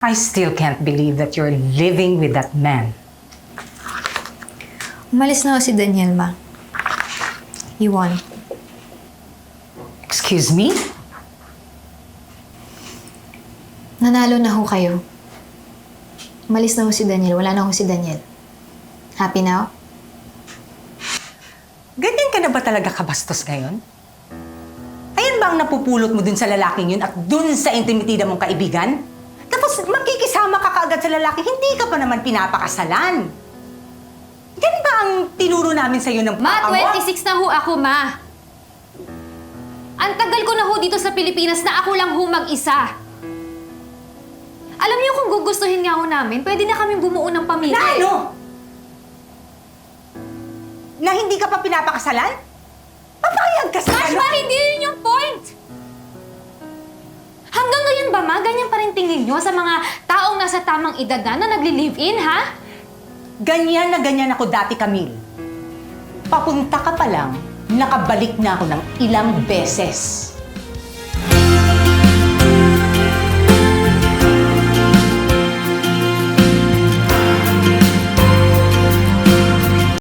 I still can't believe that you're living with that man. Umalis na ho si Daniel, ma. He won. Excuse me? Nanalo na ho kayo. Umalis na ho si Daniel. Wala na ho si Daniel. Happy now? Ganyan ka na ba talaga kabastos ngayon? Ayan ba ang napupulot mo dun sa lalaking yun at dun sa intimitida mong kaibigan? Tapos makikisama ka kaagad sa lalaki, hindi ka pa naman pinapakasalan. Yan ba ang tinuro namin sa'yo ng Ma, paawa? 26 na ho ako, ma. Ang tagal ko na ho dito sa Pilipinas na ako lang ho mag-isa. Alam niyo kung gugustuhin nga ho namin, pwede na kaming bumuo ng pamilya. Na ano? Na hindi ka pa pinapakasalan? Papayag ka sa Gosh, ma, hindi yun yung point! Hanggang ngayon ba, ma, ganyan pa rin tingin niyo sa mga taong nasa tamang edad na nagli-live-in, ha? Ganyan na ganyan ako dati, Camille. Papunta ka pa lang, nakabalik na ako ng ilang beses.